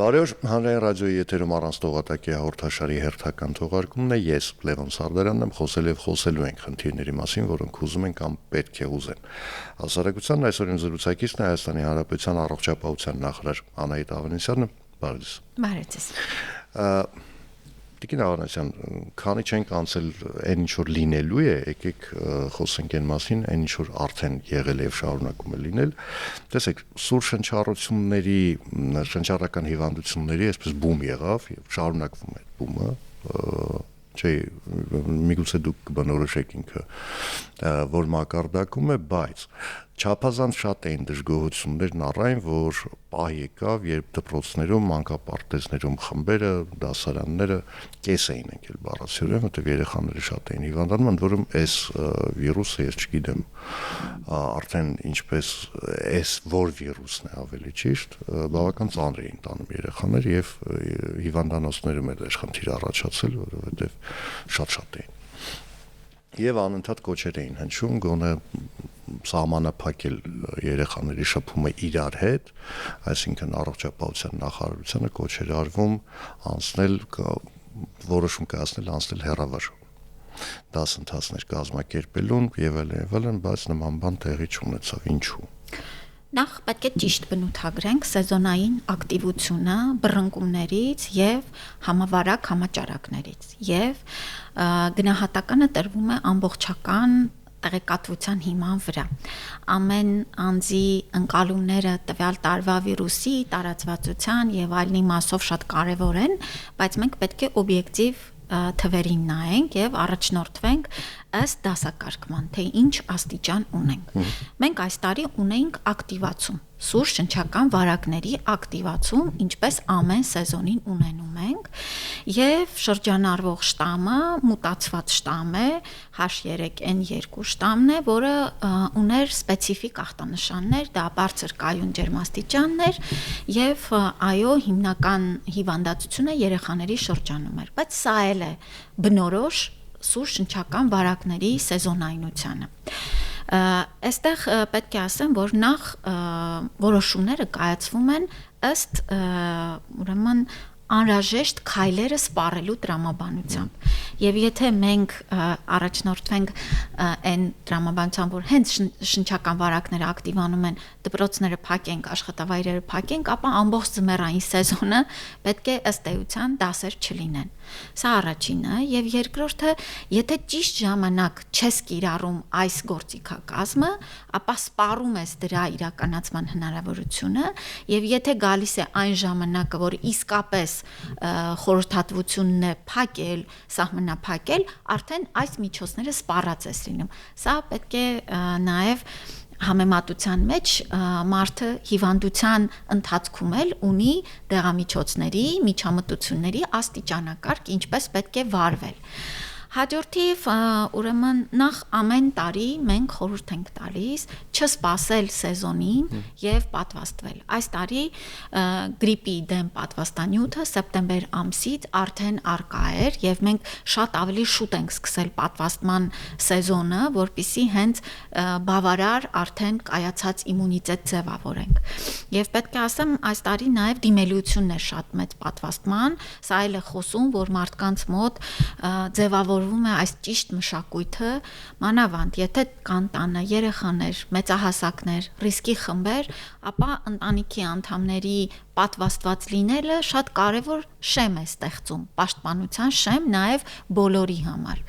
Բարի օր, հանրային ռադիոյի եթերում առանց տողատակի հաղորդաշարի հերթական թողարկումն է, ես Լևոն Սարդարանն եմ, խոսել եւ խոսելու ենք խնդիրների մասին, որոնք ուզում են կամ պետք է ուզեն։ Հասարակության այսօր իմ զրուցակիցն է Հայաստանի Հանրապետության առողջապահության նախարար Անահիտ Ավանեսյանը, բարի ձեզ։ Բարի ձեզ։ Տիկին Ավանեսյան, քանի չենք անցել այն ինչ որ լինելու է, եկեք խոսենք այն մասին, այն ինչ որ արդեն եղել է եւ շարունակում է լինել։ Տեսեք, սուր շնչառությունների, շնչառական հիվանդությունների այսպես բում եղավ եւ շարունակվում է բումը, չէ, միգուցե դուք կբնորոշեք ինքը, որ մակարդակում է, բայց չափազանց շատ էին դժգոհություններն առայն, որ պահ եկավ, երբ դպրոցներում, մանկապարտեզներում խմբերը, դասարանները կես էին ընկել բառացիորեն, որտեղ երեխաները շատ էին հիվանդանում, ընդ որում այս վիրուսը, ես չգիտեմ, արդեն ինչպես այս որ վիրուսն է ավելի ճիշտ, բավական ծանր էին տանում երեխաները եւ հիվանդանոցներում էլ խնդիր առաջացել, որովհետեւ շատ էին։ Եվ անընդհատ կոչեր էին հնչում գոնե սահմանափակել երեխաների շփումը իրար հետ, այսինքն առողջապահության նախարարությունը կոչեր արվում անցնել որոշում կայացնել անցնել հեռավար դասընթացներ կազմակերպելուն եւ այլն, բայց նման բան տեղի չունեցավ, ինչու։ Նախ պետք է ճիշտ բնութագրենք սեզոնային ակտիվությունը բռնկումներից եւ համավարակ համաճարակներից եւ գնահատականը տրվում է ամբողջական տեղեկատվության հիման վրա։ Ամեն անձի ընկալումները տվյալ տարվա վիրուսի տարածվածության եւ այլնի մասով շատ կարեւոր են, բայց մենք պետք է օբյեկտիվ թվերին նայենք եւ առաջնորդվենք ըստ դասակարգման, թե ինչ աստիճան ունենք։ Մենք այս տարի ունեինք ակտիվացում, սուր շնչական վարակների ակտիվացում, ինչպես ամեն սեզոնին ունենում ենք, եւ շրջանառվող շտամը մուտացված շտամ է, H3N2 շտամն է, որը ուներ սպეციფიկ ախտանշաններ, դա բարձր կայուն ջերմաստիճաններ եւ այո, հիմնական հիվանդացությունը երեխաների շրջանում էր, բայց սա էլ է բնորոշ սուր շնչական վարակների սեզոնայնությանը։ Այստեղ պետք է ասեմ, որ նախ որոշումները կայացվում են ըստ ուրեմն անհրաժեշտ քայլերը սպառելու տրամաբանությամբ։ Եվ եթե մենք առաջնորդվենք այն տրամաբանությամբ, որ հենց շնչական վարակները ակտիվանում են, դպրոցները փակենք, աշխատավայրերը փակենք, ապա ամբողջ ձմեռային սեզոնը պետք է ըստ էության դասեր չլինեն։ Սա առաջինը, եւ երկրորդը, եթե ճիշտ ժամանակ չես կիրառում այս գործիքակազմը, ապա սպառում ես դրա իրականացման հնարավորությունը, եւ եթե գալիս է այն ժամանակը, որ իսկապես խորհրդատվությունն է փակել, սահմանափակել, արդեն այս միջոցները սպառած ես լինում։ Սա պետք է նաեւ համեմատության մեջ մարդը հիվանդության ընթացքում էլ ունի դեղամիջոցների, միջամտությունների աստիճանակարգ, ինչպես պետք է վարվել։ Հաջորդիվ ուրեմն նախ ամեն տարի մենք խորհուրդ ենք տալիս չսպասել սեզոնին եւ պատվաստվել։ Այս տարի գրիպի դեմ պատվաստանյութը սեպտեմբեր ամսից արդեն արկա էր եւ մենք շատ ավելի շուտ ենք սկսել պատվաստման սեզոնը, որպեսզի հենց բավարար արդեն կայացած իմունիտետ ձևավորենք։ Եվ պետք է ասեմ, այս տարի նաեւ դիմելիությունն է շատ մեծ պատվաստման, սա էլ է խոսում, որ մարդկանց մոտ ձևավոր է այս ճիշտ մշակույթը, մանավանդ եթե կան տանը երեխաներ, մեծահասակներ, ռիսկի խմբեր, ապա ընտանիքի անդամների պատվաստված լինելը շատ կարևոր շեմ է ստեղծում, պաշտպանության շեմ նաև բոլորի համար։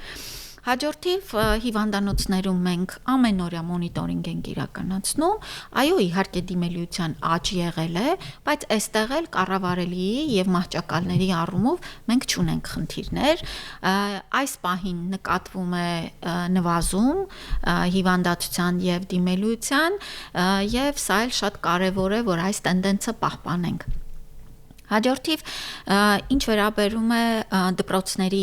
Հաջորդիվ հիվանդանոցներում մենք ամենօրյա մոնիտորինգ ենք իրականացնում, այո, իհարկե դիմելիության աճ եղել է, բայց այստեղ էլ կառավարելի եւ մահճակալների առումով մենք չունենք խնդիրներ։ Այս պահին նկատվում է նվազում հիվանդացության եւ դիմելիության եւ սա էլ շատ կարեւոր է, որ այս տենդենսը պահպանենք։ Հաջորդիվ ինչ վերաբերում է դպրոցների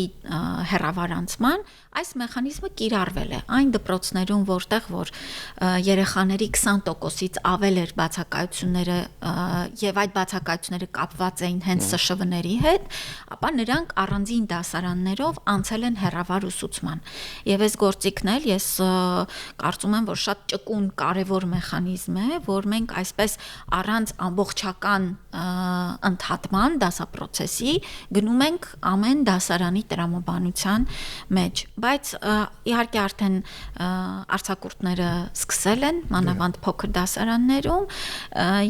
հեռավարանցման, այս մեխանիզմը կիրառվել է այն դպրոցներում, որտեղ որ երեխաների 20%-ից ավել էր բացակայությունները եւ այդ բացակայությունները կապված էին հենց ՍՇՎ-ների հետ, ապա նրանք առանձին դասարաններով անցել են հեռավար ուսուցման։ Եվ այս գործիքն էլ ես կարծում եմ, որ շատ ճկուն կարևոր մեխանիզմ է, որ մենք այսպես առանց ամբողջական ընդհատման դասապրոցեսի գնում ենք ամեն դասարանի տրամաբանության մեջ, բայց իհարկե արդեն արձակուրդները սկսել են մանավանդ փոքր դասարաններում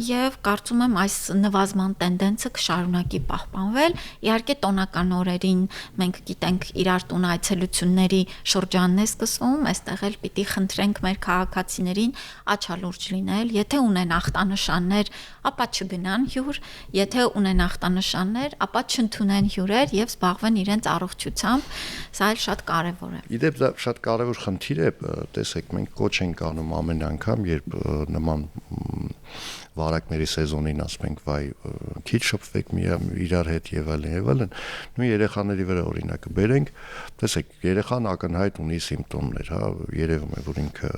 եւ կարծում եմ այս նվազման տենդենսը կշարունակի պահպանվել։ Իհարկե տոնական օրերին մենք գիտենք իրար տուն այցելությունների շրջանն է սկսվում, այստեղ էլ պիտի խնդրենք մեր քաղաքացիներին աչալուրջ լինել, եթե ունեն ախտանշաններ, ապա չգնան հյուր, եթե ունեն ախտանշաններ, ապա չընդունեն հյուրեր եւ զբաղվեն իրենց առողջությամբ, սա էլ շատ կարեւոր է։ Իդեպ դա շատ կարեւոր խնդիր է, տեսեք, մենք կոչ ենք անում ամեն անգամ, երբ նման վարակների սեզոնին ասում ենք վայ քիչ շփվեք իրար հետ եւ այլն, նույն երեխաների վրա օրինակը բերենք, տեսեք, երեխան ակնհայտ ունի սիմպտոմներ, հա, երևում է, որ ինքը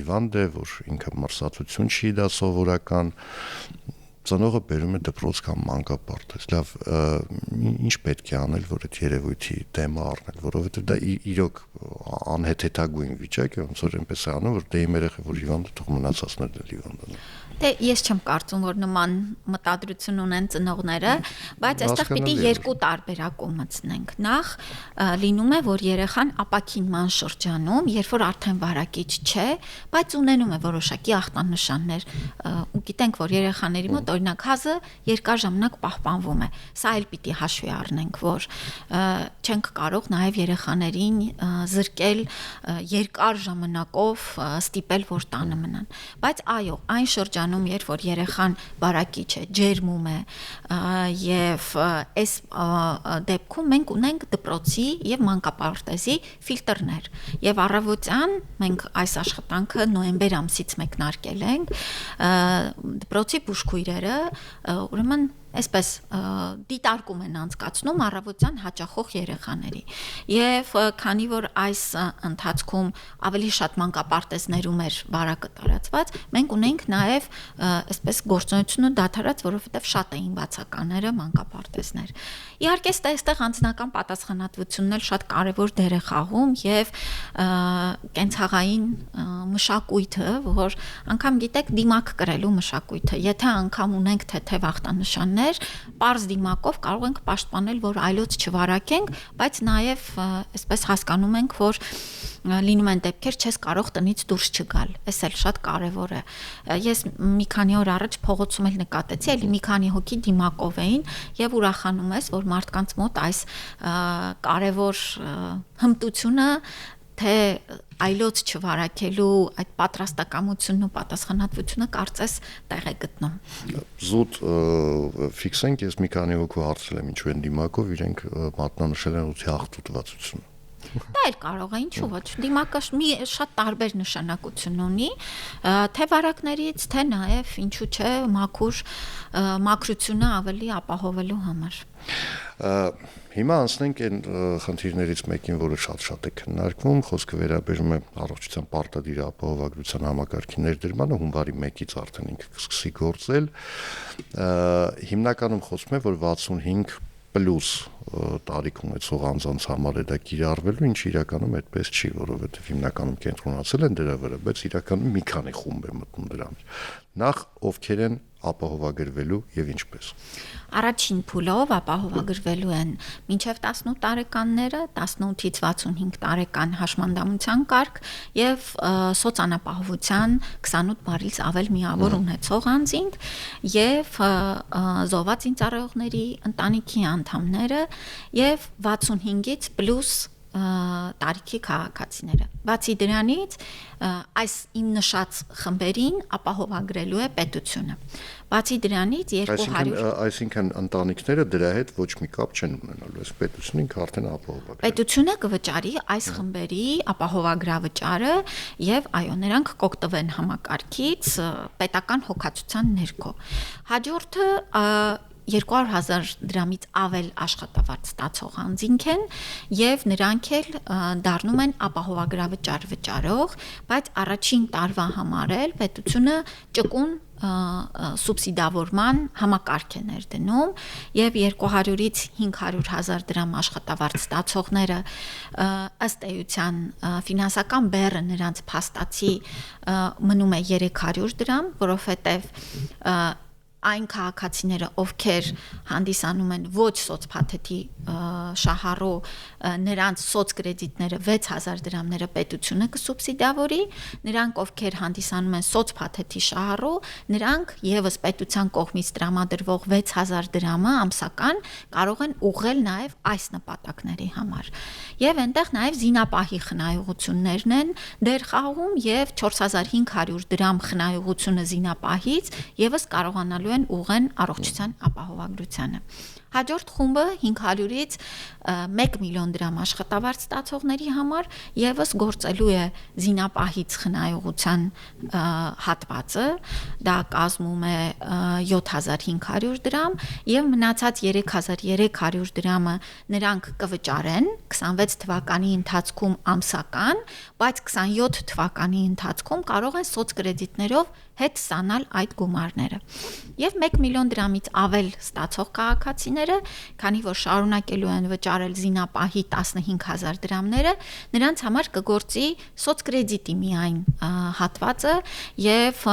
հիվանդ է, որ ինքը մրսածություն չի, դա սովորական, ծնողը բերում է դպրոց կամ մանկապարտեզ, լավ, ինչ պետք է անել, որ այդ երևույթի դեմը առնել, որովհետեւ դա իրոք անհեթեթագույն վիճակ է, ոնց որ այնպես է անում, որ դե իմ երեխա որ հիվանդ է, թող մնացածներն էլ հիվանդ են։ Դե ես չեմ կարծում, որ նման մտադրություն ունեն ծնողները, բայց այստեղ պիտի երկու տարբերակում մտցնենք։ Նախ լինում է, որ երեխան ապակինման շրջանում, երբ որ արդեն վարակիչ չէ, բայց ունենում է որոշակի ախտանշաններ, ու գիտենք, որ երեխաների մոտ օրինակ հազը երկար ժամանակ պահպանվում է։ Սա էլ պիտի հաշվի առնենք, որ չենք կարող նաև երեխաներին զրկել երկար ժամանակով ստիպել, որ տանը մնան։ Բայց այո, այն շրջանում, երբ որ երեխան վարակիչ է, ջերմում է եւ այս դեպքում մենք ունենք դպրոցի եւ մանկապարտեզի ֆիլտրներ եւ առավոտյան մենք այս աշխատանքը նոյեմբեր ամսից մեկնարկել ենք դպրոցի բուժքույրերը ուրեմն այսպես դիտարկում են անցկացնում առավոտյան հաճախող երեխաների եւ քանի որ այս ընթացքում ավելի շատ մանկապարտեզներում էր վարակը տարածված մենք ունենք նաեւ այսպես գործունեությունը դադարած որովհետեւ շատ էին բացականները մանկապարտեզներ իհարկե այստեղ անձնական պատասխանատվությունն էլ շատ կարեւոր դեր է խաղում եւ կենցաղային մշակույթը որ անգամ գիտեք դիմակ կրելու մշակույթը եթե անգամ ունենք թեթև ախտանշաններ պարզ դիմակով կարող ենք պաշտպանել, որ այլոց չվարակենք, բայց նաև այսպես հասկանում ենք, որ լինում են դեպքեր, չես կարող տնից դուրս չգալ։ Այս էլ շատ կարևոր է։ Ես մի քանի օր առաջ փողոցում էլ նկատեցի, էլի մի քանի հոգի դիմակով էին եւ ուրախանում ես, որ մարդկանց մոտ այս կարևոր հմտությունը թե այլոց չվարակելու այդ պատրաստակամությունն ու պատասխանատվությունը կարծես տեղ է գտնում։ Զուտ ֆիքսենք, ես մի քանի հոգու հարցրել եմ ինչու են դիմակով, իրենք մատնանշել են ութի ախտուտվածություն։ Դա էլ կարող է, ինչու ոչ, դիմակը մի շատ տարբեր նշանակություն ունի, թե վարակներից, թե նաև ինչու չէ մաքրությունը ավելի ապահովելու համար։ Հիմա անցնենք այն խնդիրներից մեկին, որը շատ է քննարկվում, խոսքը վերաբերում է առողջության պարտադիր ապահովագրության համակարգի ներդրմանը, հունվարի 1-ից արդեն ինքը կսկսի գործել։ Հիմնականում խոսվում է, որ 65 պլյուս տարիք ունեցող անձանց համար է դա կիրառվելու, ինչ իրականում այդպես չի, որովհետև հիմնականում կենտրոնացել են դրա վրա, բայց իրականում մի քանի խումբ է մտնում դրա մեջ։ Նախ ովքեր են ապահովագրվելու եւ ինչպես։ Առաջին փուլով ապահովագրվելու են մինչև 18 տարեկանները, 18-ից 65 տարեկան հաշմանդամության կարգ եւ սոցիալապահովության 28 բարից ավել միավոր ունեցող անձինք եւ զոհված ինձարայողների ընտանիքի անդամները եւ 65-ից պլյուս տարիքի քաղաքացիները։ Բացի դրանից այս իմ նշած խմբերին ապահովագրելու է պետությունը։ Բացի դրանից 200 Այսինքն ընտանիքները դրա հետ ոչ մի կապ չեն ունենալու, այս պետությունը ինքը արդեն ապահովագրել։ Պետությունը կվճարի այս խմբերի ապահովագրավճարը եւ այո, նրանք կօգտվեն համակարգից պետական հոգացության ներքո։ Հաջորդը 200,000 դրամից ավել աշխատավարձ ստացող անձինք են եւ նրանք էլ դառնում են ապահովագրավճար վճարող, բայց առաջին տարվա համար էլ պետությունը ճկուն սուբսիդավորման համակարգ է ներդնում եւ 200-ից 500,000 դրամ աշխատավարձ ստացողները ըստ էության ֆինանսական բեռը նրանց փաստացի մնում է 300 դրամ, որովհետեւ այն քաղաքացիները, ովքեր հանդիսանում են ոչ սոցփաթեթի շահառու, նրանց սոցկրեդիտները 6000 դրամները պետությունը կսուբսիդավորի, նրանք ովքեր հանդիսանում են սոցփաթեթի շահառու, նրանք եւս պետության կողմից տրամադրվող 6000 դրամը ամսական կարող են ուղղել նաեւ այս նպատակների համար։ Եվ այնտեղ նաեւ զինապահի խնայողություններն են դեր խաղում եւ 4500 դրամ խնայողությունը զինապահից եւս կարողանալու են ուղղեն առողջության ապահովագրությանը։ Հաջորդ խումբը 500-ից 1 միլիոն դրամ աշխատավարձ ստացողների համար եւս գործելու է զինապահից խնայողության հատվածը, դա կազմում է 7500 դրամ եւ մնացած 3300 դրամը նրանք կվճարեն 26 թվականի ընթացքում ամսական, բայց 27 թվականի ընթացքում կարող են սոցկրեդիտներով հետ ստանալ այդ գումարները։ Եվ 1 միլիոն դրամից ավել ստացող քաղաքացիները, քանի որ շարունակելու են վճարել զինապահի 15000 դրամները, նրանց համար կգործի սոցկրեդիտի միայն հատվածը եւ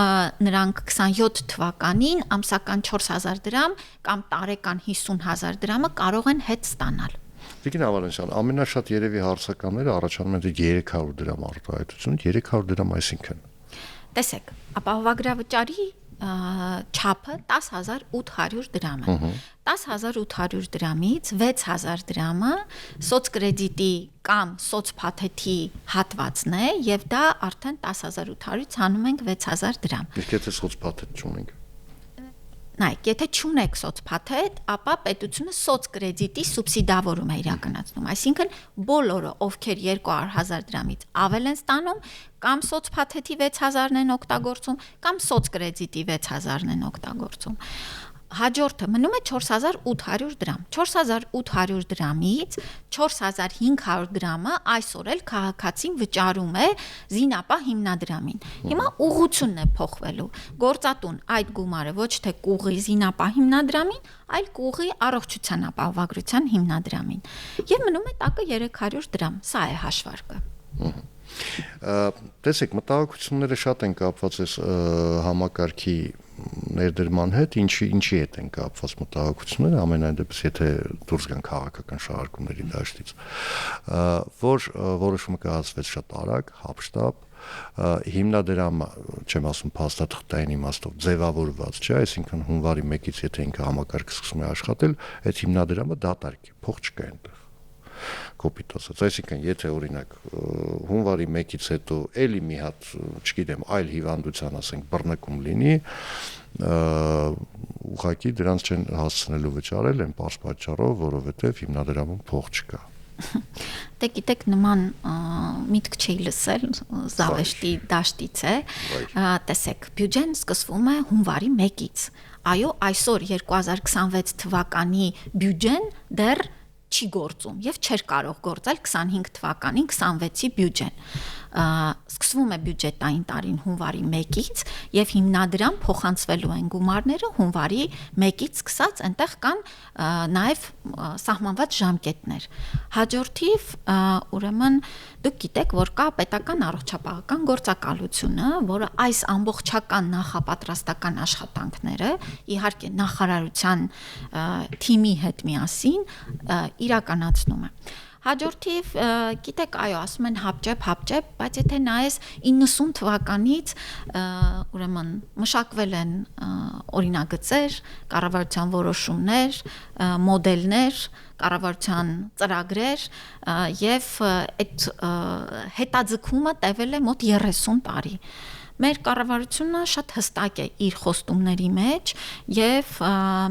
նրանք 27 թվականին ամսական 4000 դրամ կամ տարեկան 50000 դրամը կարող են հետ ստանալ։ Տիկին Ավանեսյան, ամենաշատ երևի հարցականները առաջանում են 300 դրամ արտահայտություն, 300 դրամ այսինքն։ Տեսեք, ապահովագրավճարի չափը 10800 դրամ է։ 10800 դրամից 6000 դրամը սոցկրեդիտի կամ սոցփաթեթի հատվածն է եւ դա արդեն 10800-ից հանում ենք 6000 դրամ։ Իսկ եթե սոցփաթեթ չունենք։ Նայեք, եթե չունեք սոցփաթեթ, ապա պետությունը սոցկրեդիտի սուբսիդավորում է իրականացնում, այսինքն բոլորը, ովքեր 200000 դրամից ավել են ստանում, կամ սոցփաթեթի 6000-ն են օգտագործում, կամ սոցկրեդիտի 6000-ն են օգտագործում։ Հաջորդը մնում է 4800 դրամ։ 4800 դրամից 4500 դրամը այսօր էլ քաղաքացին վճարում է զինապահ հիմնադրամին։ Հիմա ուղղությունն է փոխվելու։ Գործատուն այդ գումարը ոչ թե կուղի զինապահ հիմնադրամին, այլ կուղի առողջության ապահովագրության հիմնադրամին։ Եվ մնում է տակը 300 դրամ։ Սա է հաշվարկը։ Տեսեք, մտահոգությունները շատ են կապված այս համակարգի ներդրման հետ, ինչի հետ են կապված մտահոգությունները, ամենայն դեպս եթե դուրս գան քաղաքական շահարկումների դաշտից, որ որոշումը կայացվեց շատ արագ, հապշտապ, հիմնադրամը, չեմ ասում փաստաթղթային իմաստով ձևավորված չէ, այսինքն հունվարի 1-ից եթե ինքը համակարգը սկսում է աշխատել, այդ հիմնադրամը դատարկ է, փող չկա այնտեղ։ Կոպիտ ասած, այսինքն եթե օրինակ հունվարի 1-ից հետո էլի մի հատ, չգիտեմ, այլ հիվանդության, ասենք, բռնկում լինի, ուղղակի դրանց չեն հասցնելու վճարել այն պարզ պատճառով, որովհետև հիմնադրամում փող չկա։ Դե գիտեք, նման միտք չի լսել, Զավեշտի դաշտից է։ Տեսեք, բյուջեն սկսվում է հունվարի 1-ից։ Այո, այսօր 2026 թվականի բյուջեն դեռ չի գործում եւ չէր կարող գործել 25 թվականին 26-ի բյուջեն։ Սկսվում է բյուջետային տարին հունվարի 1-ից եւ հիմնադրամ փոխանցվելու են գումարները հունվարի 1-ից սկսած, այնտեղ կան նաեւ սահմանված ժամկետներ։ Հաջորդիվ, ուրեմն դուք գիտեք, որ կա պետական առողջապահական գործակալությունը, որը այս ամբողջական նախապատրաստական աշխատանքները, իհարկե նախարարության թիմի հետ միասին իրականացնում է։ Հաջորդիվ, գիտեք, այո, ասում են հապճեպ, բայց եթե նայես 90 թվականից, ուրեմն մշակվել են օրինագծեր, կառավարության որոշումներ, մոդելներ, կառավարության ծրագրեր եւ այդ հետաձգումը տևել է մոտ 30 տարի։ Մեր կառավարությունը շատ հստակ է իր խոստումների մեջ եւ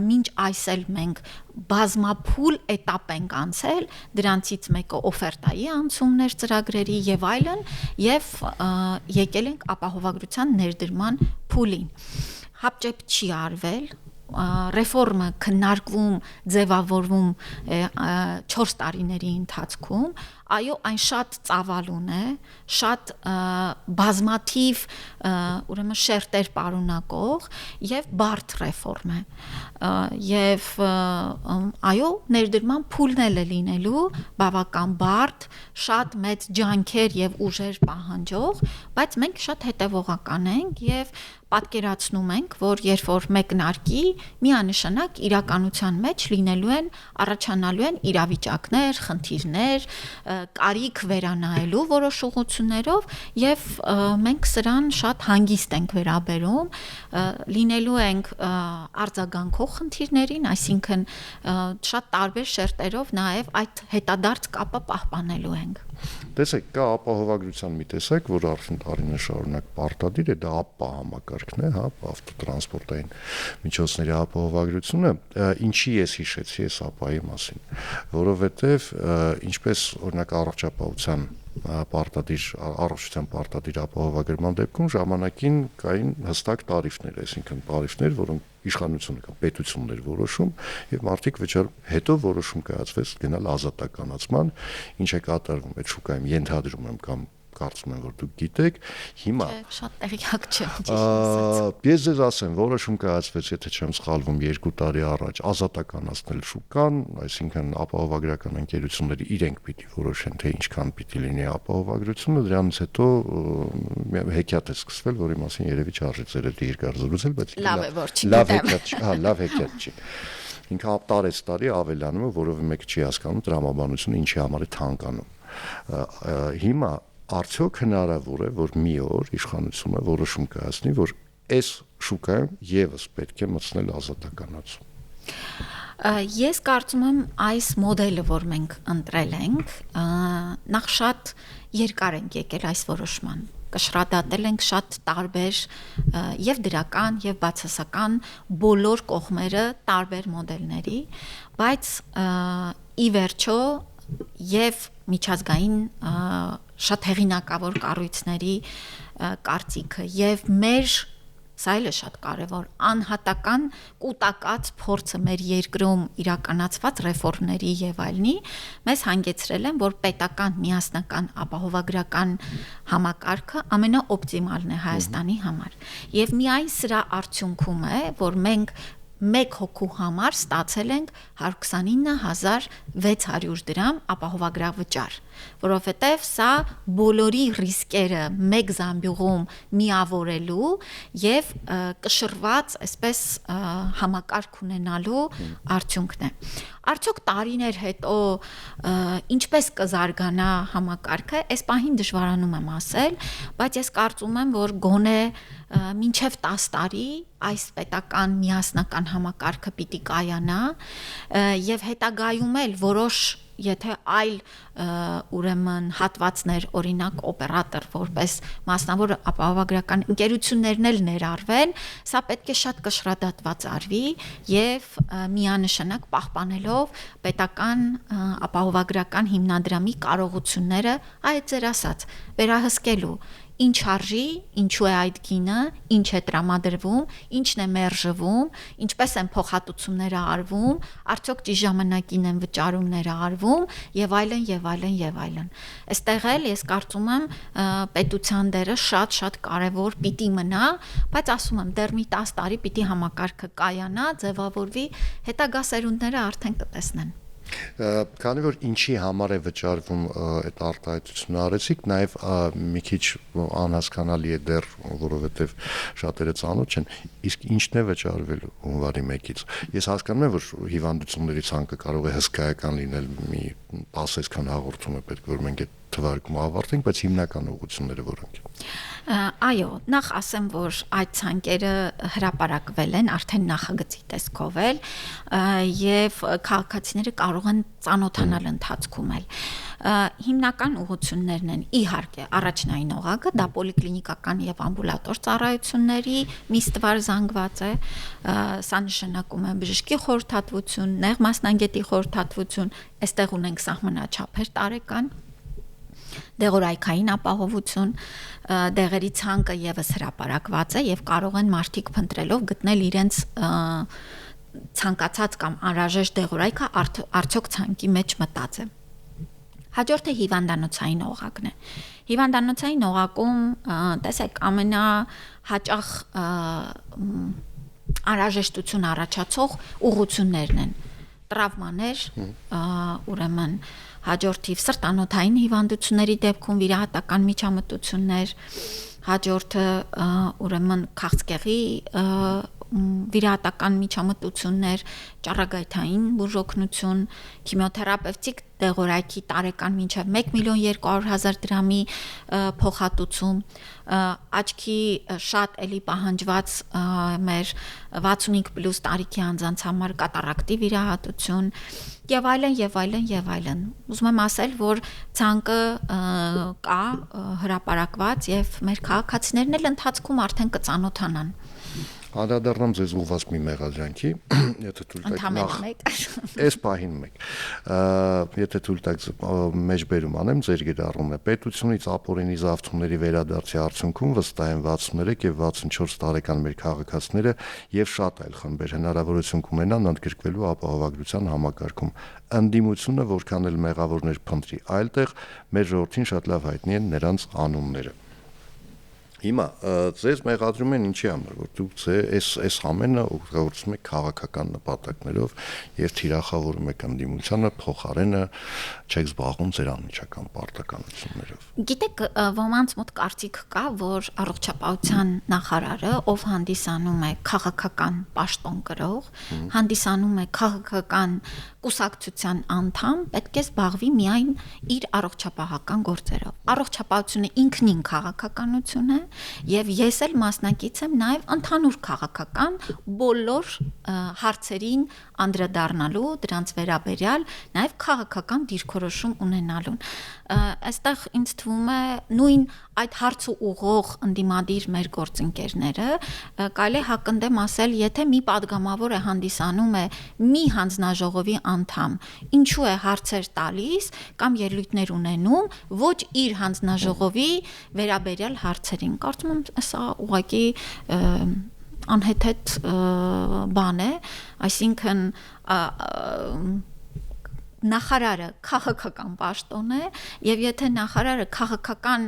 մինչ այս էլ մենք բազմափուլ էտապ ենք անցել, դրանցից մեկը օֆերտայի անցումներ ծրագրերի եւ այլն, եւ եկել ենք ապահովագրության ներդրման փուլին։ Հապճեպ չի արվել, ռեֆորմը քննարկվում, ձևավորվում 4 տարիների ընթացքում, այո, այն շատ ծավալուն է, շատ բազմաթիվ ուրեմն շերտեր պարունակող եւ բարդ ռեֆորմ է։ Եվ այո, ներդրման փուլն էլ է լինելու բավական բարդ, շատ մեծ ջանքեր եւ ուժեր պահանջող, բայց մենք շատ հետեւողական ենք եւ պատկերացնում ենք, որ երբ որ մեկնարկի, միանշանակ իրականության մեջ առաջանալու են իրավիճակներ, խնդիրներ, կարիք վերանայելու որոշ ուղղություններով եւ մենք սրան շատ հանգիստ ենք վերաբերում, լինելու ենք արձագանքող խնդիրներին, այսինքն շատ տարբեր շերտերով նաեւ այդ հետադարձ կապը պահպանելու ենք։ Տեսեք, կա ապահովագրության մի տեսակ, որ արդեն տարիներ շարունակ պարտադիր է, դա ԱՊՊԱ համակարգն է, ավտոտրանսպորտային միջոցների ապահովագրությունը, ինչի ես հիշեցի այս ԱՊՊԱ-ի մասին, որովհետև ինչպես օրինակ առողջապահության առողջության պարտադիր ապահովագրման դեպքում ժամանակին կային հստակ տարիֆներ, այսինքն տարիֆներ, որոնք իշխանությունը կամ պետությունն էր որոշում եւ մարդիկ հետո որոշում կայացվեց գնալ ազատականացման, ինչ է կատարվում այդ շուկայում, ենթադրում եմ կամ կարծում եմ, որ դուք գիտեք, հիմա շատ տեղյակ չեմ։ Ես ձեզ ասեմ, որոշում կայացվեց, եթե չեմ սխալվում, 2 տարի առաջ ազատականացնել շուկան, այսինքն ապահովագրական ընկերությունները իրենք պիտի որոշեն, թե ինչքան պիտի լինի ապահովագրությունը, դրանից հետո հեքիաթ է սկսվել, որի մասին երևի չարժե ձեր հետ երկար զրուցել, բայց լավ է, որ չգիտեմ։ լավ հեքիաթ չի։ Ինքը տարի ավելանում է, որովհետեւ մեկը չի հասկանում տրամաբանությունը ինչի համար է թանկանում։ Հիմա արդյոք հնարավոր է, որ մի օր իշխանությունը որոշում կայացնի, որ այս շուկայում եւս պետք է մտցնել ազատականացում։ Ես կարծում եմ այս մոդելը, որ մենք ընտրել ենք, նախ շատ երկար ենք եկել այս որոշման։ Կշռադատել ենք շատ տարբեր եւ դրական եւ բացասական բոլոր կողմերը տարբեր մոդելների, բայց ի վերջո եւ միջազգային շատ հեղինակավոր կառույցների կարծիքը եւ մեր սա էլ է շատ կարևոր անհատական կուտակած փորձը մեր երկրում իրականացված ռեֆորմների եւ այլնի մեզ հանգեցրել են, որ պետական միասնական ապահովագրական համակարգը ամենաօպտիմալն է Հայաստանի համար եւ միայն սրա արդյունքում է, որ մենք մեկ հոգու համար ստացել ենք 129600 դրամ ապահովագրավճար, որովհետև սա բոլորի ռիսկերը մեկ զամբյուղում միավորելու եւ կշռված այսպես համակարգ ունենալու արդյունքն է։ Արդյոք տարիներ հետո ինչպես կզարգանա համակարգը, այս պահին դժվարանում եմ ասել, բայց ես կարծում եմ, որ գոնե մինչև 10 տարի այս պետական միասնական համակարգը պիտի կայանա եւ հետագայում էլ որոշ եթե այլ ուրեմն հատվածներ օրինակ օպերատոր որպես մասնավոր ապահովագրական ընկերություններն էլ ներառվեն, սա պետք է շատ կշռադատված արվի եւ միանշանակ պահպանելով պետական ապահովագրական հիմնադրամի կարողությունները, այդ ձեր ասած, վերահսկելու ինչ արժի, ինչու է այդ գինը, ինչ է տրամադրվում, ինչն է մերժվում, ինչպես են փոխհատուցումները արվում, արդյոք ճիշտ ժամանակին են վճարումները արվում եւ այլն եւ այլն եւ այլն։ Այստեղ էլ ես կարծում եմ պետության դերը շատ կարեւոր պիտի մնա, բայց ասում եմ դեռ մի 10 տարի պիտի համակարգը կայանա, ձևավորվի, հետագա սերունդները արդեն կտեսնեն։ Քանի որ ինչի համար է վճարվում այդ արտահայտությունը արեցիք, նաև մի քիչ անհասկանալի է դեռ, որովհետև շատերը ծանոթ չեն, իսկ ինչն է վճարվելու հունվարի 1-ից։ Ես հասկանում եմ, որ հիվանդությունների ցանկը կարող է հսկայական լինել, մի 10 այսքան հաղորդում է պետք, որ մենք այդ թվարկումը ավարտենք, բայց հիմնական ուղղությունները որոնք են։ Այո, նախ ասեմ, որ այդ ցանկերը հրապարակվել են արդեն նախագծի տեսքով էլ եւ քաղաքացիները կարող են ծանոթանալ ընթացքում էլ։ Հիմնական ուղղություններն են իհարկե առաջնային օղակը, դա պոլիկլինիկական եւ ամբուլատոր ծառայությունների մի ստվար զանգված է, սա նշանակում է բժշկի խորհրդատվություն, նեղ մասնագետի խորհրդատվություն, այստեղ ունենք սահմանաչափեր տարեկան դեղորայքային ապահովություն, դեղերի ցանկը եւս հրապարակված է եւ կարող են մարդիկ փնտրելով գտնել իրենց ցանկացած կամ անհրաժեշտ դեղորայքը արդյոք ցանկի մեջ մտած է։ Հաջորդը հիվանդանոցային օղակն է։ Հիվանդանոցային օղակում, տեսեք, ամենահաճախ անհրաժեշտություն առաջացող ուղղություններն են տրավմաներ, ուրեմն հաջորդիվ սրտանոթային հիվանդությունների դեպքում վիրահատական միջամտություններ, հաջորդը ուրեմն քաղցկեղի վիրահատական միջամտություններ, ճառագայթային բուժօգնություն, քիմիոթերապևտիկ դեղորայքի տարեկան մինչև 1.200.000 դրամի փոխհատուցում, աչքի շատ էլի պահանջված մեր 65+ տարիքի անձանց համար կատարակտի վիրահատություն եւ այլն եւ այլն եւ այլն։ Ուզում եմ ասել, որ ցանկը կա հրապարակված եւ մեր քաղաքացիներն էլ ընթացքում արդեն կծանոթանան։ Անդրադառնամ ձեզ ուղղված մի մեղադրանքի, եթե թույլ տաք Ընդհանրապես այս պահին մեկ, եթե թույլ տաք մեջբերում անեմ, ձեր գերառումն է պետությունից ապօրինի զավթումների վերադարձի արդյունքում վստահ են 63 եւ 64 տարեկան մեր քաղաքացիները եւ շատ այլ խմբեր հնարավորություն կունենան ընդգրկվելու ապահովագրության համակարգում։ Ընդդիմությունը որքան էլ մեղավորներ փնտրի այլտեղ, մեր ժողովրդին շատ լավ հայտնի են նրանց անունները։ Հիմա ձեզ մեղադրում են ինչի համար, որ դուք այս ամենը օգտագործում եք քաղաքական նպատակներով եւ թիրախավորում եք ընդդիմությանը, փոխարենը չեք զբաղվում ձեր անմիջական պարտականություններով։ Գիտեք, ոմանց մոտ կարծիք կա, որ առողջապահության նախարարը, ով հանդիսանում է քաղաքական պաշտոն կրող, հանդիսանում է քաղաքական կուսակցության անդամ, պետք է զբաղվի միայն իր առողջապահական գործերով։ Առողջապահությունը ինքնին քաղաքականություն է եւ ես էլ մասնակից եմ նաեւ ընդհանուր քաղաքական բոլոր հարցերին անդրադառնալու, դրանց վերաբերյալ նաեւ քաղաքական դիրքորոշում ունենալուն։ Այստեղ ինձ թվում է նույն այդ հարցը ուղղող ընդդիմադիր մեր գործընկերները կարելի է հակընդդեմ ասել, եթե մի падգամավոր է հանդիսանում է մի հանձնաժողովի անդամ, ինչու է հարցեր տալիս կամ ելույթներ ունենում ոչ իր հանձնաժողովի վերաբերյալ հարցերին։ Կարծում եմ, սա ուղղակի անհեթեթ բան է, այսինքն նախարարը քաղաքական պաշտոն է եւ եթե նախարարը քաղաքական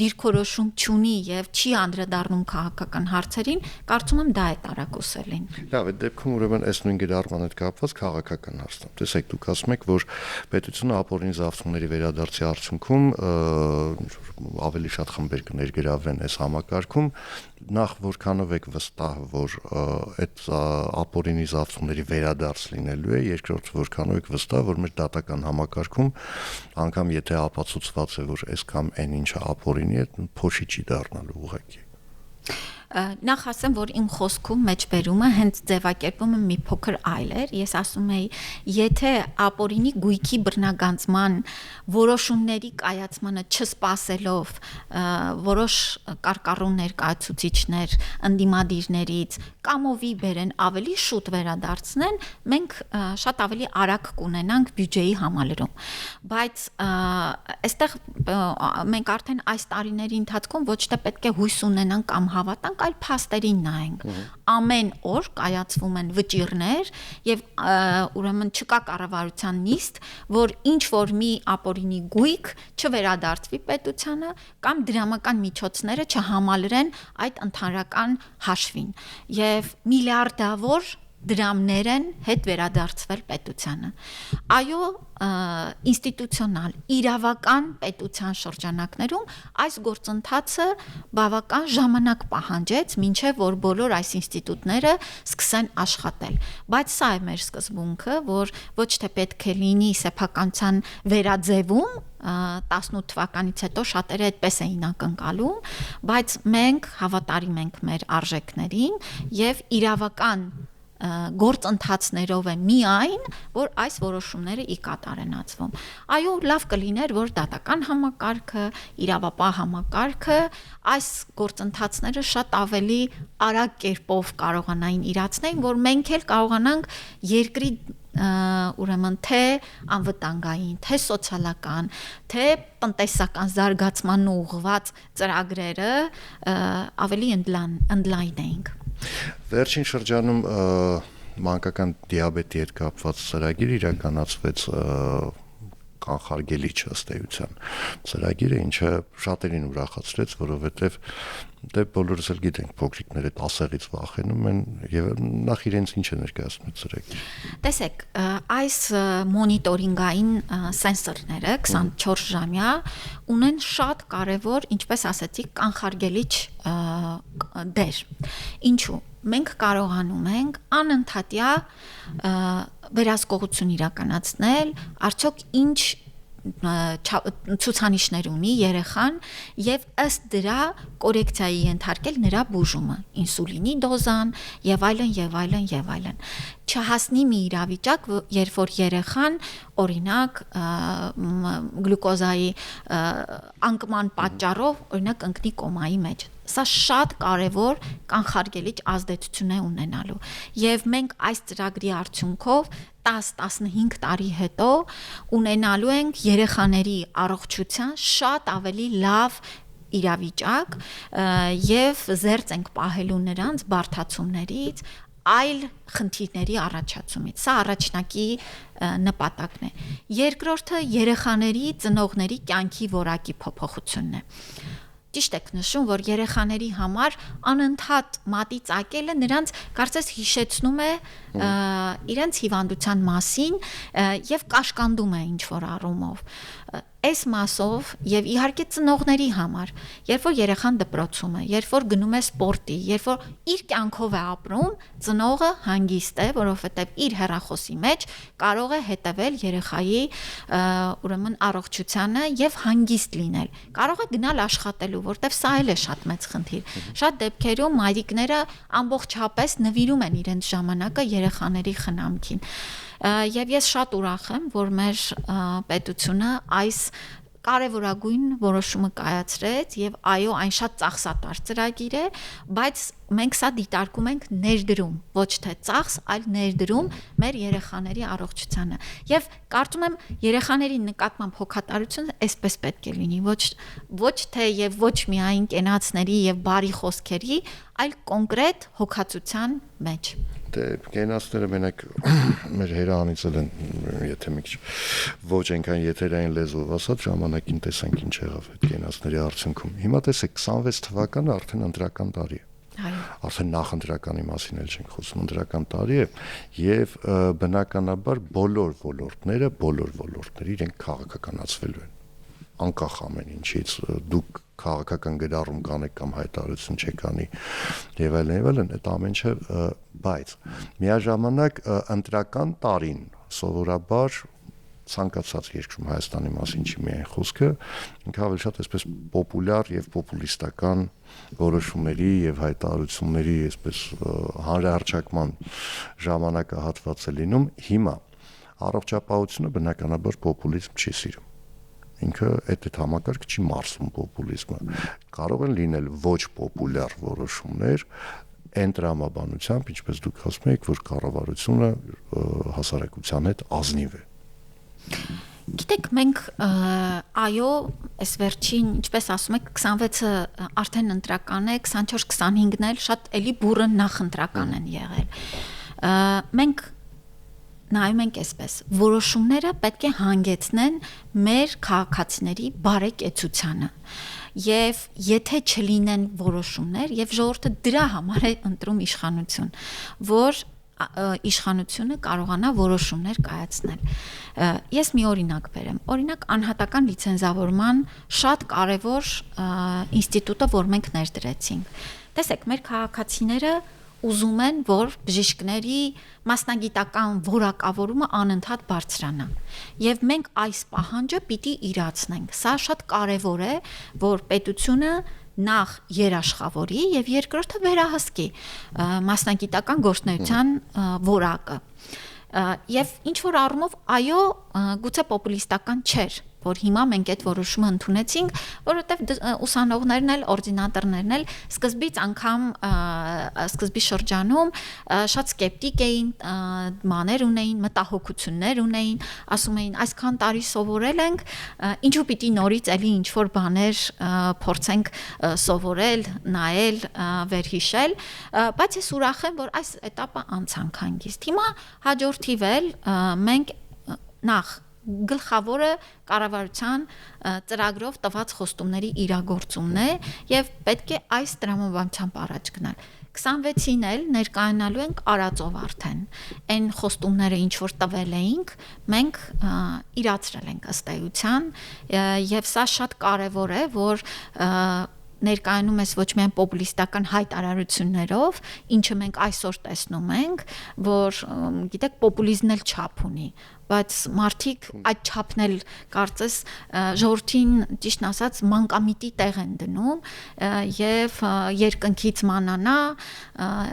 դիրքորոշում չունի եւ չի անդրադառնում քաղաքական հարցերին, կարծում եմ դա է տարակուսելին։ Լավ, այդ դեպքում ուրեմն այս նույն գերարման հետ կապված քաղաքական հարցն է։ Տեսեք, դուք ասում եք, որ պետությունը ապօրինի զավթումների վերադարձի արդյունքում ավելի շատ խմբեր կներգրավվեն այս համակարգում, նախ որքանով եք վստահ, որ այդ ապօրինի զավթումների վերադարձ լինելու է, երկրորդ որքանով եք վստահ, որ մեր դատական համակարգում անգամ եթե ապացուցված է, որ այս կամ այն ինչը ապօրինի է, փոշի չի դառնալու ուղղակի։ Նախ ասեմ, որ իմ խոսքում մեջբերումը հենց ձևակերպումը մի փոքր այլ էր։ Ես ասում էի, եթե ապօրինի գույքի բռնագանձման որոշումների կայացմանը չսպասելով որոշ կարկառուն ներկայացուցիչներ ընդդիմադիրներից կամովի բերեն ավելի շուտ վերադարձնեն, մենք շատ ավելի արագ կունենանք բյուջեի համալրում։ Բայց այստեղ մենք արդեն այս տարիների ընթացքում ոչ թե պետք է հույս ունենանք կամ հավատանք, այլ փաստերին նայենք։ Ամեն օր կայացվում են վճիռներ եւ ուրեմն չկա կառավարության նիստ, որ ինչ որ մի ապօրինի գույք չվերադարձվի պետությանը կամ դրամական միջոցները չհամալրեն այդ ընդհանրական հաշվին եւ միլիարդավոր դրամներ են հետ վերադարձվել պետությանը։ Այո, ինստիտուցիոնալ, իրավական պետության շրջանակներում այս գործընթացը բավական ժամանակ պահանջեց, մինչև որ բոլոր այս ինստիտուտները սկսեն աշխատել։ Բայց սա է մեր սկզբունքը, որ ոչ թե պետք է լինի սեփականության վերաձևում 18 թվականից հետո շատերը այդպես էին ակնկալում, բայց մենք հավատարիմ ենք մեր արժեքներին եւ իրավական գործընթացներով է միայն, որ այս որոշումները ի կատար են ածվում։ Այո, լավ կլիներ, որ դատական համակարգը, իրավապահ համակարգը այս գործընթացները շատ ավելի արագ կերպով կարողանային իրացնել, որ մենք էլ կարողանանք երկրի ուրեմն թե անվտանգային, թե սոցիալական, թե տնտեսական զարգացման ուղղված ծրագրերը ավելի ընդլայնենք։ Վերջին շրջանում մանկական դիաբետի հետ կապված ծրագիր իրականացվեց կանխարգելիչ ըստ էության ծրագիր է, ինչը շատերին ուրախացրեց, որովհետև դե բոլորս էլ գիտենք, փոքրիկները 10-ից վախենում են եւ նախ իրենց ինչ է ներկայացնում այդ ծրագիրը։ Տեսեք, այս մոնիտորինգային սենսորները 24 ժամյա ունեն շատ կարևոր, ինչպես ասացիք, կանխարգելիչ դեր։ Ինչու՞։ Մենք կարողանում ենք անընդհատյա վերահսկողություն իրականացնել, արդյոք ինչ ցուցանիշներ ունի երեխան եւ ըստ դրա կորեկցիայի ենթարկել նրա բուժումը, ինսուլինի դոզան եւ այլն եւ այլն եւ այլն։ Չհասնի մի իրավիճակ, երբ որ երեխան օրինակ գլյուկոզայի անկման պատճառով օրինակ ընկնի կոմայի մեջ։ Սա շատ կարևոր կանխարգելիչ ազդեցություն է ունենալու եւ մենք այս ծրագրի արդյունքով 10-15 տարի հետո ունենալու ենք երեխաների առողջության շատ ավելի լավ իրավիճակ եւ զերծ ենք պահելու նրանց բարդացումներից, այլ խնդիրների առաջացումից։ Սա առաջնակի նպատակն է։ Երկրորդը երեխաների ծնողների կյանքի որակի փոփոխությունն է։ Ճիշտ եք նշում, որ երեխաների համար անընդհատ մատի ծակելը նրանց կարծես հիշեցնում է իրենց հիվանդության մասին եւ կաշկանդում է ինչ որ առումով։ Այս մասով եւ իհարկե ծնողների համար, երբ որ երեխան դպրոցում է, երբ որ գնում է սպորտի, երբ որ իր կյանքով է ապրում, ծնողը հանգիստ է, որովհետեւ իր հեռախոսի մեջ կարող է հետևել երեխայի ուրեմն առողջությանը եւ հանգիստ լինել։ Կարող է գնալ աշխատելու, որտեվ սա էլ է շատ մեծ խնդիր։ Շատ դեպքերում մայրիկները ամբողջապես նվիրում են իրենց ժամանակը երեխաների խնամքին։ Եվ ես շատ ուրախ եմ, որ մեր պետությունը այս կարևորագույն որոշումը կայացրեց եւ այո, այն շատ ծախսատար ծրագիր է, բայց մենք սա դիտարկում ենք ներդրում, ոչ թե ծախս, այլ ներդրում մեր երեխաների առողջությանը։ Եվ կարծում եմ երեխաների նկատմամբ հոգատարությունը այսպես պետք է լինի, ոչ թե եւ ոչ միայն կենացների եւ բարի խոսքերի, այլ կոնկրետ հոգացության մեջ։ Դե կենացները մենակ մեր հերանից են, եթե մի քիչ ոչ այնքան եթերային լեզվով ասած, ժամանակին տեսանք ինչ եղավ այդ կենացների արդյունքում։ Հիմա տեսեք 26 թվականը արդեն ընտրական տարի է։ Արդեն նախընտրականի մասին էլ չենք խոսում, ընտրական տարի է եւ բնականաբար բոլոր ոլորտները իրենք քաղաքականացվելու են։ Անկախ ամեն ինչից դուք քաղաքական գրառում կանեք կամ հայտարարություն չեք անի եւ այլն, այդ ամեն ինչը, բայց միաժամանակ ընտրական տարին սովորաբար ցանկացած երկրում Հայաստանի մասին չի միայն խոսքը, ինքը ավելի շատ այսպես պոպուլյար եւ պոպուլիստական որոշումների եւ հայտարարությունների այսպես հանրահռչակման ժամանակահատված է լինում։ Հիմա առողջապահությունը բնականաբար պոպուլիզմ չի սիրում։ Ինքը այդ համակարգ չի մարսում պոպուլիզմը։ Կարող են լինել ոչ պոպուլյար որոշումներ այն տրամաբանությամբ, ինչպես դուք ասում եք, որ կառավարությունը հասարակության հետ ազնիվ է։ Գիտեք, մենք այո, այս վերջին, ինչպես ասում եք, 26-ը արդեն ընտրական է, 24-25-ն էլ շատ էլի բուրը նախընտրական են եղել։ Մենք նայում ենք այսպես, որոշումները պետք է հանգեցնեն մեր քաղաքացիների բարեկեցությանը։ Եվ եթե չլինեն որոշումներ, եւ ժողովուրդը դրա համար է ընտրում իշխանություն, որ իշխանությունը կարողանա որոշումներ կայացնել։ Ես մի օրինակ բերեմ։ Օրինակ անհատական լիցենզավորման շատ կարևոր ինստիտուտը, որ մենք ներդրեցինք։ Տեսեք, մեր քաղաքացիները ուզում են, որ բժիշկների մասնագիտական որակավորումը անընդհատ բարձրանա։ Եվ մենք այս պահանջը պիտի իրացնենք։ Սա շատ կարևոր է, որ պետությունը նախ երաշխավորի եւ երկրորդը վերահսկի մասնագիտական գործունեության որակը։ Եվ ինչ որ առումով այո, գուցե պոպուլիստական չէր, որ հիմա մենք այդ որոշումը ընդունեցինք, որովհետև ուսանողներն էլ, օրդինատորներն էլ սկզբից անգամ սկզբի շրջանում շատ սկեպտիկ էին, մաներ ունեին, մտահոգություններ ունեին, ասում էին, այսքան տարի սովորել ենք, ինչու պիտի նորից էլի ինչ որ բաներ փորձենք սովորել, նայել, վերհիշել, բայց ես ուրախ եմ, որ այս էտապը անցանք հանգիստ։ Հիմա հաջորդիվ էլ մենք նախ գլխավորը կառավարության ծրագրով տված խոստումների իրագործումն է եւ պետք է այս տրամաբանությամբ առաջ գնալ 26-ին էլ ներկայանալու ենք արածով արդեն այն խոստումները ինչ որ տվել էինք մենք իրացրել ենք ըստ էության եւ սա շատ կարեւոր է որ ներկայանում ես ոչ միայն պոպուլիստական հայտարարություններով, ինչը մենք այսօր տեսնում ենք, որ գիտեք պոպուլիզմն էլ չափ ունի, բայց մարդիկ այդ չափն էլ կարծես ժողովրդին ճիշտն ասած մանկամիտի տեղ են դնում եւ երկնքից մանանա,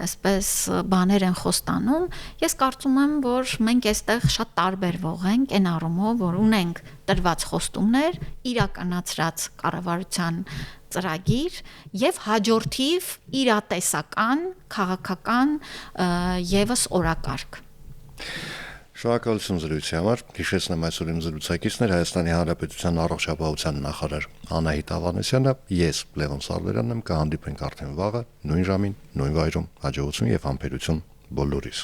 այսպես բաներ են խոստանում։ Ես կարծում եմ, որ մենք այստեղ շատ տարբերվող ենք այն առումով, որ ունենք տրված խոստումներ, իրականացրած կառավարության ծրագիր եւ հաջորդիվ իրատեսական, քաղաքական եւս օրակարգ։ Շնորհակալություն զրույցի համար։ Հիշեցնեմ այսօր իմ զրուցակիցներ Հայաստանի Հանրապետության առողջապահության նախարար Անահիտ Ավանեսյանը, ես Լևոն Սարվերանն եմ, կհանդիպենք արդեն վաղը նույն ժամին, նույն վայրում, հաջողություն եւ համբերություն բոլորիս։